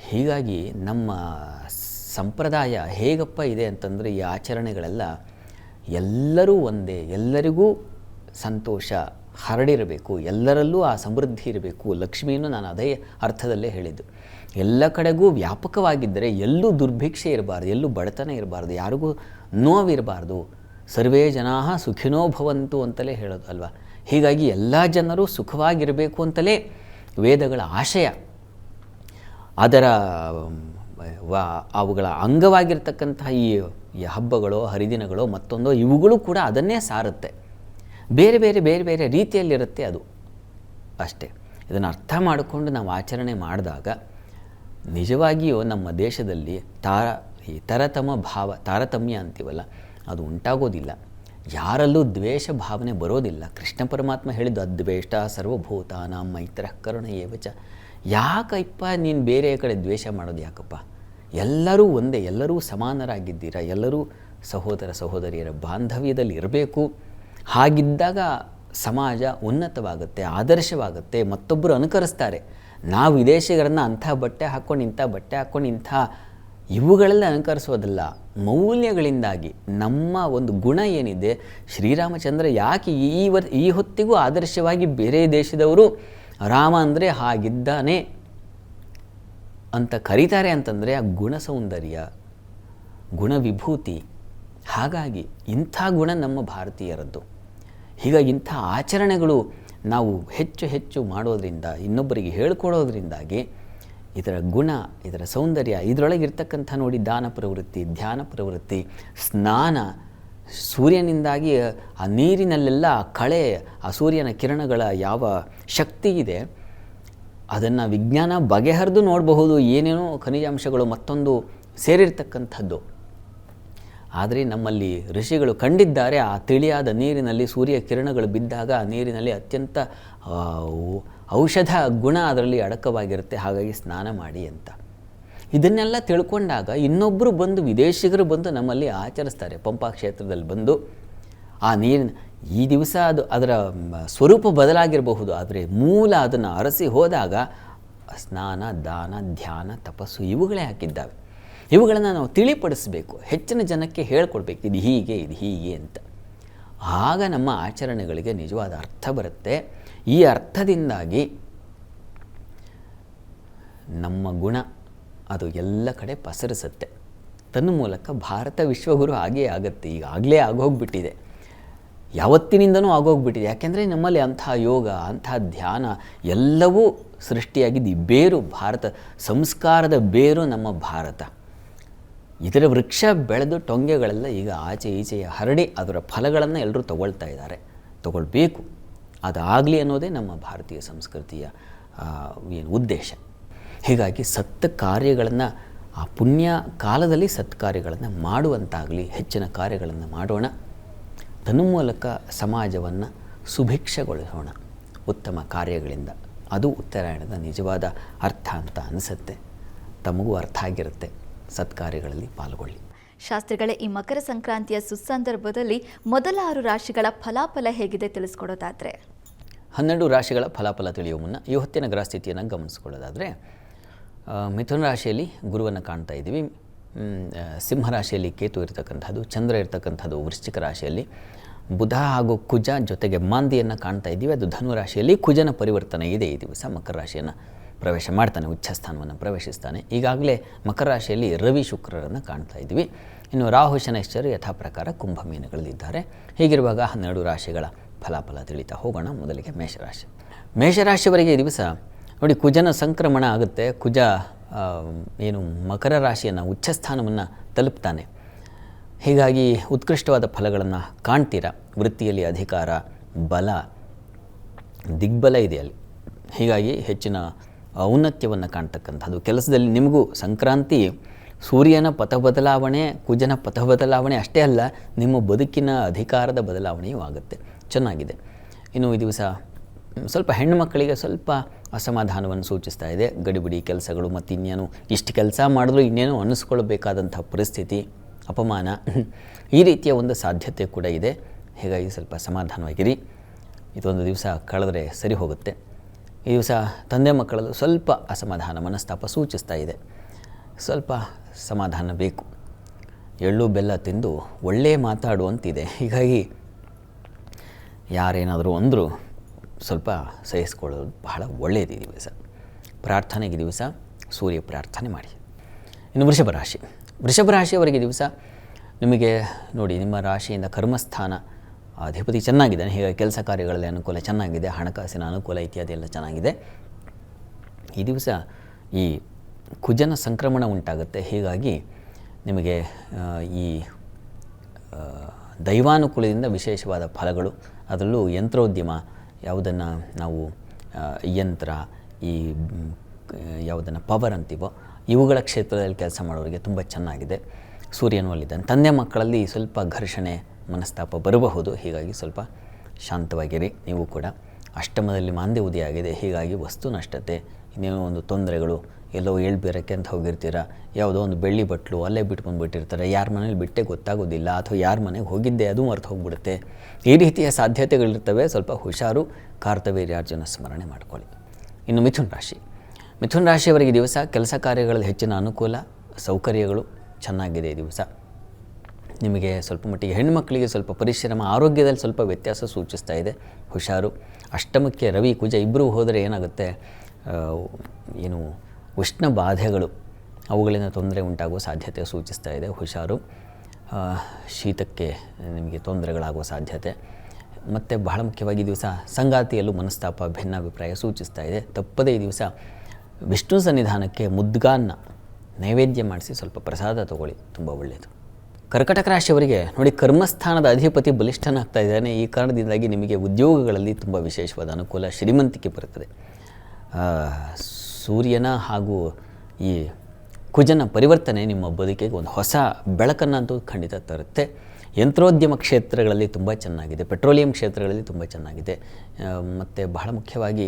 ಹೀಗಾಗಿ ನಮ್ಮ ಸಂಪ್ರದಾಯ ಹೇಗಪ್ಪ ಇದೆ ಅಂತಂದರೆ, ಈ ಆಚರಣೆಗಳೆಲ್ಲ ಎಲ್ಲರೂ ಒಂದೇ, ಎಲ್ಲರಿಗೂ ಸಂತೋಷ ಹರಡಿರಬೇಕು, ಎಲ್ಲರಲ್ಲೂ ಆ ಸಮೃದ್ಧಿ ಇರಬೇಕು. ಲಕ್ಷ್ಮಿಯನ್ನು ನಾನು ಅದೇ ಅರ್ಥದಲ್ಲೇ ಹೇಳಿದ್ದು. ಎಲ್ಲ ಕಡೆಗೂ ವ್ಯಾಪಕವಾಗಿದ್ದರೆ ಎಲ್ಲೂ ದುರ್ಭಿಕ್ಷೆ ಇರಬಾರ್ದು, ಎಲ್ಲೂ ಬಡತನ ಇರಬಾರ್ದು, ಯಾರಿಗೂ ನೋವಿರಬಾರ್ದು. ಸರ್ವೇ ಜನಾ ಸುಖಿನೋ ಭವಂತು ಅಂತಲೇ ಹೇಳೋದು ಅಲ್ವಾ. ಹೀಗಾಗಿ ಎಲ್ಲ ಜನರು ಸುಖವಾಗಿರಬೇಕು ಅಂತಲೇ ವೇದಗಳ ಆಶಯ. ಅದರ ಅವುಗಳ ಅಂಗವಾಗಿರ್ತಕ್ಕಂತಹ ಈ ಹಬ್ಬಗಳೋ ಹರಿದಿನಗಳೋ ಮತ್ತೊಂದೋ ಇವುಗಳು ಕೂಡ ಅದನ್ನೇ ಸಾರುತ್ತೆ. ಬೇರೆ ಬೇರೆ ರೀತಿಯಲ್ಲಿರುತ್ತೆ ಅದು ಅಷ್ಟೇ. ಇದನ್ನು ಅರ್ಥ ಮಾಡಿಕೊಂಡು ನಾವು ಆಚರಣೆ ಮಾಡಿದಾಗ ನಿಜವಾಗಿಯೂ ನಮ್ಮ ದೇಶದಲ್ಲಿ ಈ ತಾರತಮ್ಯ ಅಂತೀವಲ್ಲ, ಅದು ಉಂಟಾಗೋದಿಲ್ಲ. ಯಾರಲ್ಲೂ ದ್ವೇಷ ಭಾವನೆ ಬರೋದಿಲ್ಲ. ಕೃಷ್ಣ ಪರಮಾತ್ಮ ಹೇಳಿದ್ದು ಅದ್ವೇಷ್ಟ ಸರ್ವಭೂತಾನಾಂ ಮೈತ್ರಃ ಕರುಣ ಏವಚ. ಯಾಕಪ್ಪ ನೀನು ಬೇರೆ ಕಡೆ ದ್ವೇಷ ಮಾಡೋದು ಯಾಕಪ್ಪ? ಎಲ್ಲರೂ ಒಂದೇ, ಎಲ್ಲರೂ ಸಮಾನರಾಗಿದ್ದೀರ, ಎಲ್ಲರೂ ಸಹೋದರ ಸಹೋದರಿಯರ ಬಾಂಧವ್ಯದಲ್ಲಿ ಇರಬೇಕು. ಹಾಗಿದ್ದಾಗ ಸಮಾಜ ಉನ್ನತವಾಗುತ್ತೆ, ಆದರ್ಶವಾಗುತ್ತೆ, ಮತ್ತೊಬ್ಬರು ಅನುಕರಿಸ್ತಾರೆ. ನಾವು ವಿದೇಶಿಗರನ್ನು ಅಂಥ ಬಟ್ಟೆ ಹಾಕ್ಕೊಂಡು ಇಂಥ ಇವುಗಳೆಲ್ಲ ಅನುಕರಿಸೋದಲ್ಲ, ಮೌಲ್ಯಗಳಿಂದಾಗಿ ನಮ್ಮ ಒಂದು ಗುಣ ಏನಿದೆ. ಶ್ರೀರಾಮಚಂದ್ರ ಯಾಕೆ ಈ ಹೊತ್ತಿಗೂ ಆದರ್ಶವಾಗಿ ಬೇರೆ ದೇಶದವರು ರಾಮ ಅಂದರೆ ಹಾಗಿದ್ದಾನೆ ಅಂತ ಕರೀತಾರೆ ಅಂತಂದರೆ ಆ ಗುಣ ಸೌಂದರ್ಯ, ಗುಣ ವಿಭೂತಿ. ಹಾಗಾಗಿ ಇಂಥ ಗುಣ ನಮ್ಮ ಭಾರತೀಯರದ್ದು. ಹೀಗಾಗಿ ಇಂಥ ಆಚರಣೆಗಳು ನಾವು ಹೆಚ್ಚು ಮಾಡೋದರಿಂದ, ಇನ್ನೊಬ್ಬರಿಗೆ ಹೇಳ್ಕೊಡೋದ್ರಿಂದಾಗಿ ಇದರ ಗುಣ, ಇದರ ಸೌಂದರ್ಯ, ಇದರೊಳಗಿರ್ತಕ್ಕಂಥ ನೋಡಿ ದಾನ ಪ್ರವೃತ್ತಿ, ಧ್ಯಾನ ಪ್ರವೃತ್ತಿ, ಸ್ನಾನ, ಸೂರ್ಯನಿಂದಾಗಿ ಆ ನೀರಿನಲ್ಲೆಲ್ಲ ಕಳೆ, ಆ ಸೂರ್ಯನ ಕಿರಣಗಳ ಯಾವ ಶಕ್ತಿ ಇದೆ ಅದನ್ನು ವಿಜ್ಞಾನ ಬಗೆಹರಿದು ನೋಡಬಹುದು. ಏನೇನೋ ಖನಿಜಾಂಶಗಳು ಮತ್ತೊಂದು ಸೇರಿರ್ತಕ್ಕಂಥದ್ದು. ಆದರೆ ನಮ್ಮಲ್ಲಿ ಋಷಿಗಳು ಕಂಡಿದ್ದಾರೆ, ಆ ತಿಳಿಯಾದ ನೀರಿನಲ್ಲಿ ಸೂರ್ಯ ಕಿರಣಗಳು ಬಿದ್ದಾಗ ಆ ನೀರಿನಲ್ಲಿ ಅತ್ಯಂತ ಔಷಧ ಗುಣ ಅದರಲ್ಲಿ ಅಡಕವಾಗಿರುತ್ತೆ. ಹಾಗಾಗಿ ಸ್ನಾನ ಮಾಡಿ ಅಂತ. ಇದನ್ನೆಲ್ಲ ತಿಳ್ಕೊಂಡಾಗ ಇನ್ನೊಬ್ಬರು ಬಂದು, ವಿದೇಶಿಗರು ಬಂದು ನಮ್ಮಲ್ಲಿ ಆಚರಿಸ್ತಾರೆ. ಪಂಪಾ ಕ್ಷೇತ್ರದಲ್ಲಿ ಬಂದು ಆ ನೀರಿನ ಈ ದಿವಸ ಅದರ ಸ್ವರೂಪ ಬದಲಾಗಿರಬಹುದು, ಆದರೆ ಮೂಲ ಅದನ್ನು ಅರಸಿ ಹೋದಾಗ ಸ್ನಾನ, ದಾನ, ಧ್ಯಾನ, ತಪಸ್ಸು ಇವುಗಳೇ ಹಾಕಿದ್ದಾವೆ. ಇವುಗಳನ್ನು ನಾವು ತಿಳಿಪಡಿಸಬೇಕು, ಹೆಚ್ಚಿನ ಜನಕ್ಕೆ ಹೇಳ್ಕೊಡ್ಬೇಕು, ಇದು ಹೀಗೆ ಅಂತ. ಆಗ ನಮ್ಮ ಆಚರಣೆಗಳಿಗೆ ನಿಜವಾದ ಅರ್ಥ ಬರುತ್ತೆ. ಈ ಅರ್ಥದಿಂದಾಗಿ ನಮ್ಮ ಗುಣ ಅದು ಎಲ್ಲ ಕಡೆ ಪಸರಿಸುತ್ತೆ. ತನ್ನ ಮೂಲಕ ಭಾರತ ವಿಶ್ವಗುರು ಆಗೇ ಆಗುತ್ತೆ. ಈಗಾಗಲೇ ಆಗೋಗ್ಬಿಟ್ಟಿದೆ, ಯಾವತ್ತಿನಿಂದನೂ ಆಗೋಗ್ಬಿಟ್ಟಿದೆ. ಯಾಕೆಂದರೆ ನಮ್ಮಲ್ಲಿ ಅಂಥ ಯೋಗ, ಅಂಥ ಧ್ಯಾನ ಎಲ್ಲವೂ ಸೃಷ್ಟಿಯಾಗಿದ್ದು ಈ ಬೇರು, ಭಾರತ ಸಂಸ್ಕಾರದ ಬೇರು ನಮ್ಮ ಭಾರತ. ಇದರ ವೃಕ್ಷ ಬೆಳೆದು ಟೊಂಗೆಗಳೆಲ್ಲ ಈಗ ಆಚೆ ಈಚೆ ಹರಡಿ ಅದರ ಫಲಗಳನ್ನು ಎಲ್ಲರೂ ತಗೊಳ್ತಾ ಇದ್ದಾರೆ, ತಗೊಳ್ಬೇಕು. ಅದಾಗಲಿ ಅನ್ನೋದೇ ನಮ್ಮ ಭಾರತೀಯ ಸಂಸ್ಕೃತಿಯ ಉದ್ದೇಶ. ಹೀಗಾಗಿ ಸತ್ತ ಕಾರ್ಯಗಳನ್ನು, ಆ ಪುಣ್ಯ ಕಾಲದಲ್ಲಿ ಸತ್ಕಾರ್ಯಗಳನ್ನು ಮಾಡುವಂತಾಗಲಿ, ಹೆಚ್ಚಿನ ಕಾರ್ಯಗಳನ್ನು ಮಾಡೋಣ. ತನ್ಮೂಲಕ ಸಮಾಜವನ್ನು ಸುಭಿಕ್ಷಗೊಳಿಸೋಣ ಉತ್ತಮ ಕಾರ್ಯಗಳಿಂದ. ಅದು ಉತ್ತರಾಯಣದ ನಿಜವಾದ ಅರ್ಥ ಅಂತ ಅನಿಸುತ್ತೆ. ತಮಗೂ ಅರ್ಥ ಆಗಿರುತ್ತೆ. ಸತ್ಕಾರ್ಯಗಳಲ್ಲಿ ಪಾಲ್ಗೊಳ್ಳಿ. ಶಾಸ್ತ್ರಿಗಳೇ, ಈ ಮಕರ ಸಂಕ್ರಾಂತಿಯ ಸುಸಂದರ್ಭದಲ್ಲಿ ಮೊದಲ 6 ರಾಶಿಗಳ ಫಲಾಫಲ ಹೇಗಿದೆ ತಿಳಿಸ್ಕೊಡೋದಾದರೆ? 12 ರಾಶಿಗಳ ಫಲಾಫಲ ತಿಳಿಯುವ ಮುನ್ನ ಈ ಹೊತ್ತಿನ ಗ್ರಹಸ್ಥಿತಿಯನ್ನು ಗಮನಿಸ್ಕೊಳ್ಳೋದಾದರೆ, ಮಿಥುನ ರಾಶಿಯಲ್ಲಿ ಗುರುವನ್ನು ಕಾಣ್ತಾ ಇದ್ದೀವಿ. ಸಿಂಹರಾಶಿಯಲ್ಲಿ ಕೇತು ಇರತಕ್ಕಂಥದ್ದು, ಚಂದ್ರ ಇರತಕ್ಕಂಥದ್ದು ವೃಶ್ಚಿಕ ರಾಶಿಯಲ್ಲಿ, ಬುಧ ಹಾಗೂ ಕುಜ ಜೊತೆಗೆ ಮಾಂದಿಯನ್ನು ಕಾಣ್ತಾ ಇದ್ದೀವಿ. ಅದು ಧನು ರಾಶಿಯಲ್ಲಿ ಕುಜನ ಪರಿವರ್ತನೆ ಇದೆ. ಈ ದಿವಸ ಮಕರ ರಾಶಿಯನ್ನು ಪ್ರವೇಶ ಮಾಡ್ತಾನೆ, ಉಚ್ಛಸ್ಥಾನವನ್ನು ಪ್ರವೇಶಿಸ್ತಾನೆ. ಈಗಾಗಲೇ ಮಕರ ರಾಶಿಯಲ್ಲಿ ರವಿ ಶುಕ್ರರನ್ನು ಕಾಣ್ತಾ ಇದ್ದೀವಿ. ಇನ್ನು ರಾಹು ಶನೈಶ್ಚರು ಯಥಾ ಪ್ರಕಾರ ಕುಂಭ ಮೀನಗಳಲ್ಲಿದ್ದಾರೆ. ಹೀಗಿರುವಾಗ 12 ರಾಶಿಗಳ ಫಲಾಫಲ ತಿಳಿತಾ ಹೋಗೋಣ. ಮೊದಲಿಗೆ ಮೇಷರಾಶಿ. ಮೇಷರಾಶಿಯವರಿಗೆ ಈ ದಿವಸ ನೋಡಿ ಕುಜನ ಸಂಕ್ರಮಣ ಆಗುತ್ತೆ. ಕುಜ ಏನು ಮಕರ ರಾಶಿಯನ್ನು ಉಚ್ಛಸ್ಥಾನವನ್ನು ತಲುಪ್ತಾನೆ. ಹೀಗಾಗಿ ಉತ್ಕೃಷ್ಟವಾದ ಫಲಗಳನ್ನು ಕಾಣ್ತೀರ. ವೃತ್ತಿಯಲ್ಲಿ ಅಧಿಕಾರ, ಬಲ, ದಿಗ್ಬಲ ಇದೆ ಅಲ್ಲಿ. ಹೀಗಾಗಿ ಹೆಚ್ಚಿನ ಔನ್ನತ್ಯವನ್ನು ಕಾಣ್ತಕ್ಕಂಥದ್ದು. ಕೆಲಸದಲ್ಲಿ ನಿಮಗೂ ಸಂಕ್ರಾಂತಿ ಸೂರ್ಯನ ಪಥ ಬದಲಾವಣೆ, ಕುಜನ ಪಥ ಬದಲಾವಣೆ ಅಷ್ಟೇ ಅಲ್ಲ, ನಿಮ್ಮ ಬದುಕಿನ ಅಧಿಕಾರದ ಬದಲಾವಣೆಯೂ ಆಗುತ್ತೆ. ಚೆನ್ನಾಗಿದೆ. ಇನ್ನು ಈ ದಿವಸ ಸ್ವಲ್ಪ ಹೆಣ್ಣು ಮಕ್ಕಳಿಗೆ ಸ್ವಲ್ಪ ಅಸಮಾಧಾನವನ್ನು ಸೂಚಿಸ್ತಾ ಇದೆ. ಗಡಿಬಿಡಿ ಕೆಲಸಗಳು ಮತ್ತು ಇನ್ನೇನು ಇಷ್ಟು ಕೆಲಸ ಮಾಡಿದ್ರೂ ಇನ್ನೇನು ಅನ್ನಿಸ್ಕೊಳ್ಬೇಕಾದಂಥ ಪರಿಸ್ಥಿತಿ, ಅಪಮಾನ, ಈ ರೀತಿಯ ಒಂದು ಸಾಧ್ಯತೆ ಕೂಡ ಇದೆ. ಹೀಗಾಗಿ ಸ್ವಲ್ಪ ಸಮಾಧಾನವಾಗಿರಿ. ಇದೊಂದು ದಿವಸ ಕಳೆದ್ರೆ ಸರಿ ಹೋಗುತ್ತೆ. ಈ ದಿವಸ ತಂದೆ ಮಕ್ಕಳಲ್ಲೂ ಸ್ವಲ್ಪ ಅಸಮಾಧಾನ, ಮನಸ್ತಾಪ ಸೂಚಿಸ್ತಾ ಇದೆ. ಸ್ವಲ್ಪ ಸಮಾಧಾನ ಬೇಕು. ಎಳ್ಳು ಬೆಲ್ಲ ತಿಂದು ಒಳ್ಳೆಯ ಮಾತಾಡುವಂತಿದೆ. ಹೀಗಾಗಿ ಯಾರೇನಾದರೂ ಅಂದರೂ ಸ್ವಲ್ಪ ಸಹಿಸ್ಕೊಳ್ಳೋದು ಬಹಳ ಒಳ್ಳೆಯದು. ಈ ದಿವಸ ಪ್ರಾರ್ಥನೆಗೆ ದಿವಸ ಸೂರ್ಯ ಪ್ರಾರ್ಥನೆ ಮಾಡಿ. ಇನ್ನು ವೃಷಭ ರಾಶಿಯವರಿಗೆ ದಿವಸ ನಿಮಗೆ ನೋಡಿ, ನಿಮ್ಮ ರಾಶಿಯಿಂದ ಕರ್ಮಸ್ಥಾನ ಅಧಿಪತಿ ಚೆನ್ನಾಗಿದ್ದಾನೆ. ಹೀಗಾಗಿ ಕೆಲಸ ಕಾರ್ಯಗಳಲ್ಲಿ ಅನುಕೂಲ ಚೆನ್ನಾಗಿದೆ, ಹಣಕಾಸಿನ ಅನುಕೂಲ ಇತ್ಯಾದಿ ಎಲ್ಲ ಚೆನ್ನಾಗಿದೆ. ಈ ದಿವಸ ಈ ಕುಜನ ಸಂಕ್ರಮಣ ಉಂಟಾಗುತ್ತೆ. ಹೀಗಾಗಿ ನಿಮಗೆ ಈ ದೈವಾನುಕೂಲದಿಂದ ವಿಶೇಷವಾದ ಫಲಗಳು, ಅದರಲ್ಲೂ ಯಂತ್ರೋದ್ಯಮ, ಯಾವುದನ್ನು ನಾವು ಯಂತ್ರ, ಈ ಯಾವುದನ್ನು ಪವರ್ ಅಂತೀವೋ, ಇವುಗಳ ಕ್ಷೇತ್ರದಲ್ಲಿ ಕೆಲಸ ಮಾಡೋರಿಗೆ ತುಂಬ ಚೆನ್ನಾಗಿದೆ. ಸೂರ್ಯನೂ ಅಲ್ಲಿದ್ದಾನೆ. ತಂದೆ ಮಕ್ಕಳಲ್ಲಿ ಸ್ವಲ್ಪ ಘರ್ಷಣೆ, ಮನಸ್ತಾಪ ಬರಬಹುದು. ಹೀಗಾಗಿ ಸ್ವಲ್ಪ ಶಾಂತವಾಗಿರಿ. ನೀವು ಕೂಡ ಅಷ್ಟಮದಲ್ಲಿ ಮಾಂದ್ಯ ಉದಯ ಆಗಿದೆ. ಹೀಗಾಗಿ ವಸ್ತು ನಷ್ಟತೆ, ಇನ್ನೇನೋ ಒಂದು ತೊಂದರೆಗಳು, ಎಲ್ಲೋ ಬೇರಕ್ಕೆ ಅಂತ ಹೋಗಿರ್ತೀರ, ಯಾವುದೋ ಒಂದು ಬೆಳ್ಳಿ ಬಟ್ಲು ಅಲ್ಲೇ ಬಿಟ್ಟು ಬಂದುಬಿಟ್ಟಿರ್ತಾರೆ, ಯಾರ ಮನೇಲಿ ಬಿಟ್ಟೆ ಗೊತ್ತಾಗೋದಿಲ್ಲ, ಅಥವಾ ಯಾರ ಮನೆಗೆ ಹೋಗಿದ್ದೆ ಅದು ಮರೆತು ಹೋಗಿಬಿಡುತ್ತೆ. ಈ ರೀತಿಯ ಸಾಧ್ಯತೆಗಳಿರ್ತವೆ. ಸ್ವಲ್ಪ ಹುಷಾರು. ಕಾರ್ತವೀರ್ಯಾರ್ಜುನ ಸ್ಮರಣೆ ಮಾಡ್ಕೊಳ್ಳಿ. ಇನ್ನು ಮಿಥುನ ರಾಶಿಯವರಿಗೆ ದಿವಸ ಕೆಲಸ ಕಾರ್ಯಗಳಲ್ಲಿ ಹೆಚ್ಚಿನ ಅನುಕೂಲ, ಸೌಕರ್ಯಗಳು ಚೆನ್ನಾಗಿದೆ. ಈ ದಿವಸ ನಿಮಗೆ ಸ್ವಲ್ಪ ಮಟ್ಟಿಗೆ ಹೆಣ್ಣುಮಕ್ಕಳಿಗೆ ಸ್ವಲ್ಪ ಪರಿಶ್ರಮ, ಆರೋಗ್ಯದಲ್ಲಿ ಸ್ವಲ್ಪ ವ್ಯತ್ಯಾಸ ಸೂಚಿಸ್ತಾ ಇದೆ. ಹುಷಾರು. ಅಷ್ಟಮಕ್ಕೆ ರವಿ ಕುಜ ಇಬ್ಬರೂ ಹೋದರೆ ಏನಾಗುತ್ತೆ, ಏನು ಉಷ್ಣ ಬಾಧೆಗಳು, ಅವುಗಳಿಂದ ತೊಂದರೆ ಉಂಟಾಗುವ ಸಾಧ್ಯತೆ ಸೂಚಿಸ್ತಾ ಇದೆ. ಹುಷಾರು. ಶೀತಕ್ಕೆ ನಿಮಗೆ ತೊಂದರೆಗಳಾಗುವ ಸಾಧ್ಯತೆ. ಮತ್ತು ಬಹಳ ಮುಖ್ಯವಾಗಿ ದಿವಸ ಸಂಗಾತಿಯಲ್ಲೂ ಮನಸ್ತಾಪ, ಭಿನ್ನಾಭಿಪ್ರಾಯ ಸೂಚಿಸ್ತಾ ಇದೆ. ತಪ್ಪದೇ ಈ ದಿವಸ ವಿಷ್ಣು ಸನ್ನಿಧಾನಕ್ಕೆ ಮುದ್ಗಾನ್ನ ನೈವೇದ್ಯ ಮಾಡಿಸಿ ಸ್ವಲ್ಪ ಪ್ರಸಾದ ತಗೊಳ್ಳಿ, ತುಂಬ ಒಳ್ಳೆಯದು. ಕರ್ಕಟಕ ರಾಶಿಯವರಿಗೆ ನೋಡಿ, ಕರ್ಮಸ್ಥಾನದ ಅಧಿಪತಿ ಬಲಿಷ್ಠನಾಗ್ತಾ ಇದ್ದಾನೆ. ಈ ಕಾರಣದಿಂದಾಗಿ ನಿಮಗೆ ಉದ್ಯೋಗಗಳಲ್ಲಿ ತುಂಬ ವಿಶೇಷವಾದ ಅನುಕೂಲ, ಶ್ರೀಮಂತಿಕೆ ಬರುತ್ತದೆ. ಸೂರ್ಯನ ಹಾಗೂ ಈ ಕುಜನ ಪರಿವರ್ತನೆ ನಿಮ್ಮ ಬದುಕಿಗೆ ಒಂದು ಹೊಸ ಬೆಳಕನ್ನಂತೂ ಖಂಡಿತ ತರುತ್ತೆ. ಯಂತ್ರೋದ್ಯಮ ಕ್ಷೇತ್ರಗಳಲ್ಲಿ ತುಂಬ ಚೆನ್ನಾಗಿದೆ, ಪೆಟ್ರೋಲಿಯಂ ಕ್ಷೇತ್ರಗಳಲ್ಲಿ ತುಂಬ ಚೆನ್ನಾಗಿದೆ. ಮತ್ತು ಬಹಳ ಮುಖ್ಯವಾಗಿ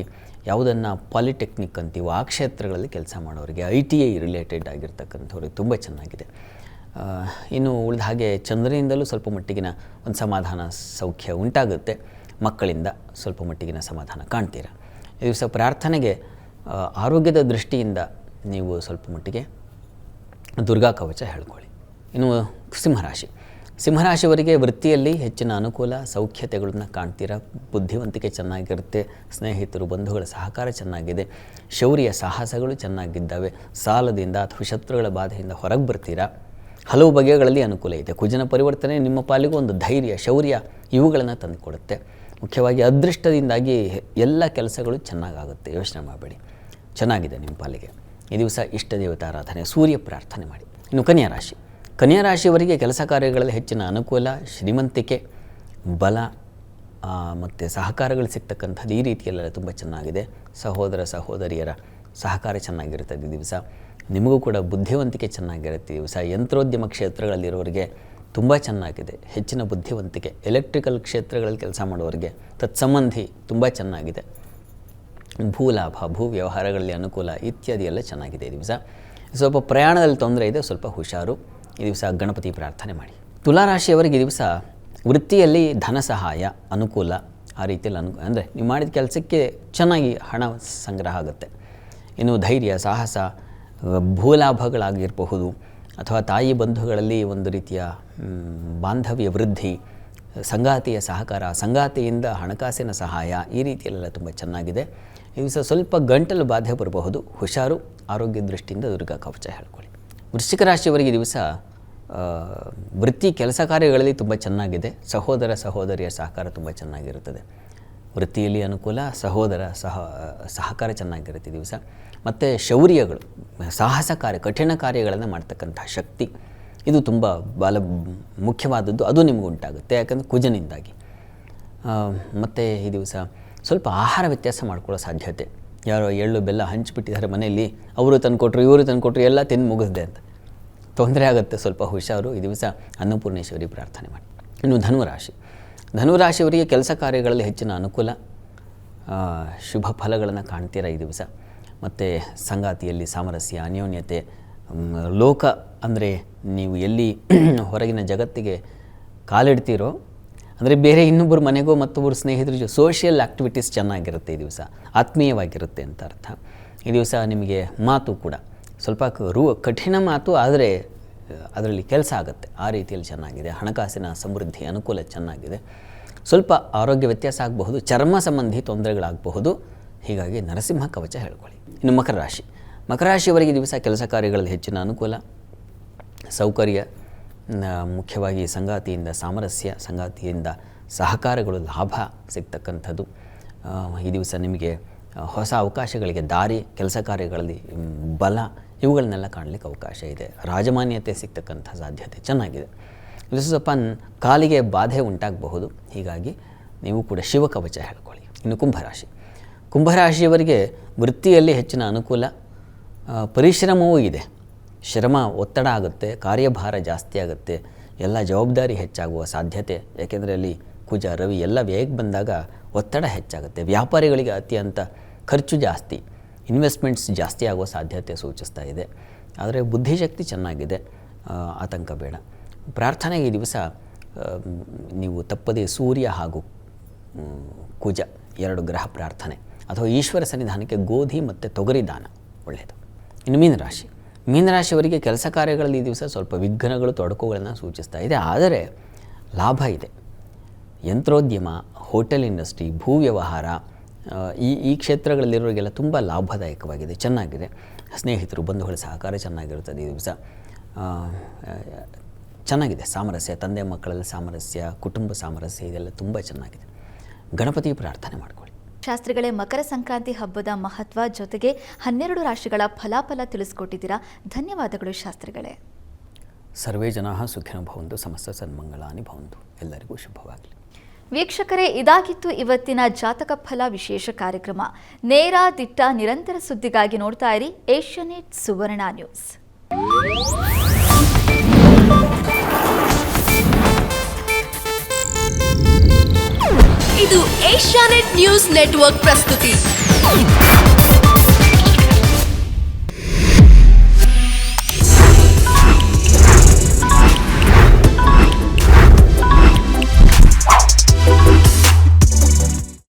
ಯಾವುದನ್ನು ಪಾಲಿಟೆಕ್ನಿಕ್ ಅಂತೀವೋ ಆ ಕ್ಷೇತ್ರಗಳಲ್ಲಿ ಕೆಲಸ ಮಾಡೋರಿಗೆ, ITI ರಿಲೇಟೆಡ್ ಆಗಿರ್ತಕ್ಕಂಥವ್ರಿಗೆ ತುಂಬ ಚೆನ್ನಾಗಿದೆ. ಇನ್ನು ಉಳಿದ ಹಾಗೆ ಚಂದ್ರನಿಂದಲೂ ಸ್ವಲ್ಪ ಮಟ್ಟಿಗಿನ ಒಂದು ಸಮಾಧಾನ, ಸೌಖ್ಯ ಉಂಟಾಗುತ್ತೆ. ಮಕ್ಕಳಿಂದ ಸ್ವಲ್ಪ ಮಟ್ಟಿಗಿನ ಸಮಾಧಾನ ಕಾಣ್ತೀರ. ಈ ದಿವಸ ಪ್ರಾರ್ಥನೆಗೆ ಆರೋಗ್ಯದ ದೃಷ್ಟಿಯಿಂದ ನೀವು ಸ್ವಲ್ಪ ಮಟ್ಟಿಗೆ ದುರ್ಗಾ ಕವಚ ಹೇಳ್ಕೊಳ್ಳಿ. ಇನ್ನು ಸಿಂಹರಾಶಿಯವರಿಗೆ ವೃತ್ತಿಯಲ್ಲಿ ಹೆಚ್ಚಿನ ಅನುಕೂಲ, ಸೌಖ್ಯತೆಗಳನ್ನ ಕಾಣ್ತೀರಾ. ಬುದ್ಧಿವಂತಿಕೆ ಚೆನ್ನಾಗಿರುತ್ತೆ. ಸ್ನೇಹಿತರು, ಬಂಧುಗಳ ಸಹಕಾರ ಚೆನ್ನಾಗಿದೆ. ಶೌರ್ಯ, ಸಾಹಸಗಳು ಚೆನ್ನಾಗಿದ್ದಾವೆ. ಸಾಲದಿಂದ ಅಥವಾ ಶತ್ರುಗಳ ಬಾಧೆಯಿಂದ ಹೊರಗೆ ಬರ್ತೀರಾ. ಹಲವು ಬಗೆಗಳಲ್ಲಿ ಅನುಕೂಲ ಇದೆ. ಕುಜನ ಪರಿವರ್ತನೆ ನಿಮ್ಮ ಪಾಲಿಗೂ ಒಂದು ಧೈರ್ಯ, ಶೌರ್ಯ ಇವುಗಳನ್ನು ತಂದುಕೊಡುತ್ತೆ. ಮುಖ್ಯವಾಗಿ ಅದೃಷ್ಟದಿಂದಾಗಿ ಎಲ್ಲ ಕೆಲಸಗಳು ಚೆನ್ನಾಗಾಗುತ್ತೆ. ಯೋಚನೆ ಮಾಡಬೇಡಿ, ಚೆನ್ನಾಗಿದೆ ನಿಮ್ಮ ಪಾಲಿಗೆ. ಈ ದಿವಸ ಇಷ್ಟ ದೇವತಾರಾಧನೆ, ಸೂರ್ಯ ಪ್ರಾರ್ಥನೆ ಮಾಡಿ. ಇನ್ನು ಕನ್ಯಾ ರಾಶಿಯವರಿಗೆ ಕೆಲಸ ಕಾರ್ಯಗಳಲ್ಲಿ ಹೆಚ್ಚಿನ ಅನುಕೂಲ, ಶ್ರೀಮಂತಿಕೆ, ಬಲ ಮತ್ತು ಸಹಕಾರಗಳು ಸಿಗ್ತಕ್ಕಂಥದ್ದು ಈ ರೀತಿಯಲ್ಲೆಲ್ಲ ತುಂಬ ಚೆನ್ನಾಗಿದೆ. ಸಹೋದರ ಸಹೋದರಿಯರ ಸಹಕಾರ ಚೆನ್ನಾಗಿರ್ತದೆ. ಈ ದಿವಸ ನಿಮಗೂ ಕೂಡ ಬುದ್ಧಿವಂತಿಕೆ ಚೆನ್ನಾಗಿರುತ್ತೆ. ಈ ದಿವಸ ಯಂತ್ರೋದ್ಯಮ ಕ್ಷೇತ್ರಗಳಲ್ಲಿರೋರಿಗೆ ತುಂಬ ಚೆನ್ನಾಗಿದೆ, ಹೆಚ್ಚಿನ ಬುದ್ಧಿವಂತಿಕೆ. ಎಲೆಕ್ಟ್ರಿಕಲ್ ಕ್ಷೇತ್ರಗಳಲ್ಲಿ ಕೆಲಸ ಮಾಡೋರಿಗೆ, ತತ್ಸಂಬಂಧಿ ತುಂಬ ಚೆನ್ನಾಗಿದೆ. ಭೂಲಾಭ, ಭೂ ವ್ಯವಹಾರಗಳಲ್ಲಿ ಅನುಕೂಲ ಇತ್ಯಾದಿ ಎಲ್ಲ ಚೆನ್ನಾಗಿದೆ. ಈ ದಿವಸ ಸ್ವಲ್ಪ ಪ್ರಯಾಣದಲ್ಲಿ ತೊಂದರೆ ಇದೆ, ಸ್ವಲ್ಪ ಹುಷಾರು. ಈ ದಿವಸ ಗಣಪತಿ ಪ್ರಾರ್ಥನೆ ಮಾಡಿ. ತುಲಾರಾಶಿಯವರಿಗೆ ಈ ದಿವಸ ವೃತ್ತಿಯಲ್ಲಿ ಧನ ಸಹಾಯ, ಅನುಕೂಲ, ಆ ರೀತಿಯಲ್ಲಿ ಅಂದರೆ ನೀವು ಮಾಡಿದ ಕೆಲಸಕ್ಕೆ ಚೆನ್ನಾಗಿ ಹಣ ಸಂಗ್ರಹ ಆಗುತ್ತೆ. ಇನ್ನು ಧೈರ್ಯ, ಸಾಹಸ, ಭೂಲಾಭಗಳಾಗಿರಬಹುದು, ಅಥವಾ ತಾಯಿ ಬಂಧುಗಳಲ್ಲಿ ಒಂದು ರೀತಿಯ ಬಾಂಧವ್ಯ ವೃದ್ಧಿ, ಸಂಗಾತಿಯ ಸಹಕಾರ, ಸಂಗಾತಿಯಿಂದ ಹಣಕಾಸಿನ ಸಹಾಯ, ಈ ರೀತಿಯಲ್ಲೆಲ್ಲ ತುಂಬ ಚೆನ್ನಾಗಿದೆ. ಈ ದಿವಸ ಸ್ವಲ್ಪ ಗಂಟಲು ಬಾಧೆ ಬರಬಹುದು, ಹುಷಾರು. ಆರೋಗ್ಯ ದೃಷ್ಟಿಯಿಂದ ದುರ್ಗಾ ಕವಚ ಹೇಳ್ಕೊಳ್ಳಿ. ವೃಶ್ಚಿಕ ರಾಶಿಯವರಿಗೆ ಈ ದಿವಸ ವೃತ್ತಿ ಕೆಲಸ ಕಾರ್ಯಗಳಲ್ಲಿ ತುಂಬ ಚೆನ್ನಾಗಿದೆ. ಸಹೋದರ ಸಹೋದರಿಯ ಸಹಕಾರ ತುಂಬ ಚೆನ್ನಾಗಿರುತ್ತದೆ. ವೃತ್ತಿಯಲ್ಲಿ ಅನುಕೂಲ, ಸಹಕಾರ ಚೆನ್ನಾಗಿರುತ್ತೆ ಈ ದಿವಸ. ಮತ್ತು ಶೌರ್ಯಗಳು, ಸಾಹಸ ಕಾರ್ಯ, ಕಠಿಣ ಕಾರ್ಯಗಳನ್ನು ಮಾಡ್ತಕ್ಕಂಥ ಶಕ್ತಿ, ಇದು ತುಂಬ ಮುಖ್ಯವಾದದ್ದು. ಅದು ನಿಮಗೆ ಉಂಟಾಗುತ್ತೆ, ಯಾಕಂದರೆ ಕುಜನಿಂದಾಗಿ. ಮತ್ತು ಈ ದಿವಸ ಸ್ವಲ್ಪ ಆಹಾರ ವ್ಯತ್ಯಾಸ ಮಾಡ್ಕೊಳ್ಳೋ ಸಾಧ್ಯತೆ. ಯಾರೋ ಎಳ್ಳು ಬೆಲ್ಲ ಹಂಚಿಬಿಟ್ಟಿದ್ದಾರೆ ಮನೆಯಲ್ಲಿ, ಅವರು ತಂದುಕೊಟ್ರು, ಇವರು ತಂದುಕೊಟ್ರು, ಎಲ್ಲ ತಿಂದು ಮುಗಿಸ್ದೆ ಅಂತ. ತೊಂದರೆ ಆಗುತ್ತೆ, ಸ್ವಲ್ಪ ಹುಷಾರು. ಈ ದಿವಸ ಅನ್ನಪೂರ್ಣೇಶ್ವರಿ ಪ್ರಾರ್ಥನೆ ಮಾಡಿ. ಇನ್ನು ಧನುರಾಶಿಯವರಿಗೆ ಕೆಲಸ ಕಾರ್ಯಗಳಲ್ಲಿ ಹೆಚ್ಚಿನ ಅನುಕೂಲ, ಶುಭ ಫಲಗಳನ್ನು ಕಾಣ್ತೀರ ಈ ದಿವಸ. ಮತ್ತು ಸಂಗಾತಿಯಲ್ಲಿ ಸಾಮರಸ್ಯ, ಅನ್ಯೋನ್ಯತೆ, ಲೋಕ ಅಂದರೆ ನೀವು ಎಲ್ಲಿ ಹೊರಗಿನ ಜಗತ್ತಿಗೆ ಕಾಲಿಡ್ತೀರೋ ಅಂದರೆ ಬೇರೆ ಇನ್ನೊಬ್ಬರು ಮನೆಗೋ ಮತ್ತೊಬ್ಬರು ಸ್ನೇಹಿತರು ಸೋಷಿಯಲ್ ಆ್ಯಕ್ಟಿವಿಟೀಸ್ ಚೆನ್ನಾಗಿರುತ್ತೆ ಈ ದಿವಸ, ಆತ್ಮೀಯವಾಗಿರುತ್ತೆ ಅಂತ ಅರ್ಥ. ಈ ದಿವಸ ನಿಮಗೆ ಮಾತು ಕೂಡ ಸ್ವಲ್ಪ ಕಠಿಣ ಮಾತು, ಆದರೆ ಅದರಲ್ಲಿ ಕೆಲಸ ಆಗುತ್ತೆ, ಆ ರೀತಿಯಲ್ಲಿ ಚೆನ್ನಾಗಿದೆ. ಹಣಕಾಸಿನ ಸಮೃದ್ಧಿ ಅನುಕೂಲ ಚೆನ್ನಾಗಿದೆ. ಸ್ವಲ್ಪ ಆರೋಗ್ಯ ವ್ಯತ್ಯಾಸ ಆಗಬಹುದು, ಚರ್ಮ ಸಂಬಂಧಿ ತೊಂದರೆಗಳಾಗಬಹುದು. ಹೀಗಾಗಿ ನರಸಿಂಹ ಕವಚ ಹೇಳ್ಕೊಳ್ಳಿ. ಇನ್ನು ಮಕರ ರಾಶಿಯವರಿಗೆ ದಿವಸ ಕೆಲಸ ಕಾರ್ಯಗಳಲ್ಲಿ ಹೆಚ್ಚಿನ ಅನುಕೂಲ, ಸೌಕರ್ಯ, ಮುಖ್ಯವಾಗಿ ಸಂಗಾತಿಯಿಂದ ಸಾಮರಸ್ಯ, ಸಂಗಾತಿಯಿಂದ ಸಹಕಾರಗಳು, ಲಾಭ ಸಿಗ್ತಕ್ಕಂಥದ್ದು. ಈ ದಿವಸ ನಿಮಗೆ ಹೊಸ ಅವಕಾಶಗಳಿಗೆ ದಾರಿ, ಕೆಲಸ ಕಾರ್ಯಗಳಲ್ಲಿ ಬಲ, ಇವುಗಳನ್ನೆಲ್ಲ ಕಾಣಲಿಕ್ಕೆ ಅವಕಾಶ ಇದೆ. ರಾಜಮಾನ್ಯತೆ ಸಿಗ್ತಕ್ಕಂಥ ಸಾಧ್ಯತೆ ಚೆನ್ನಾಗಿದೆ. ಇದು ಸ್ವಲ್ಪ ಕಾಲಿಗೆ ಬಾಧೆ ಉಂಟಾಗಬಹುದು, ಹೀಗಾಗಿ ನೀವು ಕೂಡ ಶಿವಕವಚ ಹೇಳ್ಕೊಳ್ಳಿ. ಇನ್ನು ಕುಂಭರಾಶಿಯವರಿಗೆ ವೃತ್ತಿಯಲ್ಲಿ ಹೆಚ್ಚಿನ ಅನುಕೂಲ, ಪರಿಶ್ರಮವೂ ಇದೆ. ಶ್ರಮ, ಒತ್ತಡ ಆಗುತ್ತೆ, ಕಾರ್ಯಭಾರ ಜಾಸ್ತಿ ಆಗುತ್ತೆ, ಎಲ್ಲ ಜವಾಬ್ದಾರಿ ಹೆಚ್ಚಾಗುವ ಸಾಧ್ಯತೆ. ಯಾಕೆಂದರೆ ಅಲ್ಲಿ ಕುಜ ರವಿ ಎಲ್ಲ ವ್ಯಯಕ್ಕೆ ಬಂದಾಗ ಒತ್ತಡ ಹೆಚ್ಚಾಗುತ್ತೆ. ವ್ಯಾಪಾರಿಗಳಿಗೆ ಅತ್ಯಂತ ಖರ್ಚು ಜಾಸ್ತಿ, ಇನ್ವೆಸ್ಟ್ಮೆಂಟ್ಸ್ ಜಾಸ್ತಿ ಆಗುವ ಸಾಧ್ಯತೆ ಸೂಚಿಸ್ತಾ ಇದೆ. ಆದರೆ ಬುದ್ಧಿಶಕ್ತಿ ಚೆನ್ನಾಗಿದೆ, ಆತಂಕ ಬೇಡ. ಪ್ರಾರ್ಥನೆಗೆ ಈ ದಿವಸ ನೀವು ತಪ್ಪದೇ ಸೂರ್ಯ ಹಾಗೂ ಕುಜ 2 ಗ್ರಹ ಪ್ರಾರ್ಥನೆ ಅಥವಾ ಈಶ್ವರ ಸನ್ನಿಧಾನಕ್ಕೆ ಗೋಧಿ ಮತ್ತು ತೊಗರಿ ದಾನ ಒಳ್ಳೆಯದು. ಇನ್ನು ಮೀನರಾಶಿಯವರಿಗೆ ಕೆಲಸ ಕಾರ್ಯಗಳಲ್ಲಿ ಈ ದಿವಸ ಸ್ವಲ್ಪ ವಿಘ್ನಗಳು, ತೊಡಕುಗಳನ್ನು ಸೂಚಿಸ್ತಾ ಇದೆ. ಆದರೆ ಲಾಭ ಇದೆ. ಯಂತ್ರೋದ್ಯಮ, ಹೋಟೆಲ್ ಇಂಡಸ್ಟ್ರಿ, ಭೂ ವ್ಯವಹಾರ, ಈ ಕ್ಷೇತ್ರಗಳಲ್ಲಿರೋರಿಗೆಲ್ಲ ತುಂಬ ಲಾಭದಾಯಕವಾಗಿದೆ, ಚೆನ್ನಾಗಿದೆ. ಸ್ನೇಹಿತರು, ಬಂಧುಗಳ ಸಹಕಾರ ಚೆನ್ನಾಗಿರುತ್ತದೆ ಈ ದಿವಸ. ಚೆನ್ನಾಗಿದೆ. ಸಾಮರಸ್ಯ, ತಂದೆ ಮಕ್ಕಳಲ್ಲಿ ಸಾಮರಸ್ಯ, ಕುಟುಂಬ ಸಾಮರಸ್ಯ, ಇದೆಲ್ಲ ತುಂಬ ಚೆನ್ನಾಗಿದೆ. ಗಣಪತಿ ಪ್ರಾರ್ಥನೆ ಮಾಡಿಕೊಳ್ಳಿ. ಶಾಸ್ತ್ರಿಗಳೇ, ಮಕರ ಸಂಕ್ರಾಂತಿ ಹಬ್ಬದ ಮಹತ್ವ ಜೊತೆಗೆ 12 ರಾಶಿಗಳ ಫಲಾಫಲ ತಿಳಿಸ್ಕೊಟ್ಟಿದ್ದೀರಾ. ಧನ್ಯವಾದಗಳು ಶಾಸ್ತ್ರಿಗಳೇ. ಸರ್ವೇ ಜನಾಃ ಸುಖಿನೋ ಭವಂತು, ಸಮಸ್ತ ಸನ್ಮಂಗಳಾನಿ ಭವಂತು. ಎಲ್ಲರಿಗೂ ಶುಭವಾಗಲಿ. ವೀಕ್ಷಕರೇ, ಇದಾಗಿತ್ತು ಇವತ್ತಿನ ಜಾತಕ ಫಲ ವಿಶೇಷ ಕಾರ್ಯಕ್ರಮ. ನೇರ, ದಿಟ್ಟ, ನಿರಂತರ ಸುದ್ದಿಗಾಗಿ ನೋಡ್ತಾ ಇರಿ ಏಷ್ಯಾನೆಟ್ ಸುವರ್ಣ ನ್ಯೂಸ್. ಇದು ಏಷ್ಯಾನೆಟ್ ನ್ಯೂಸ್ ನೆಟ್ವರ್ಕ್ ಪ್ರಸ್ತುತಿ.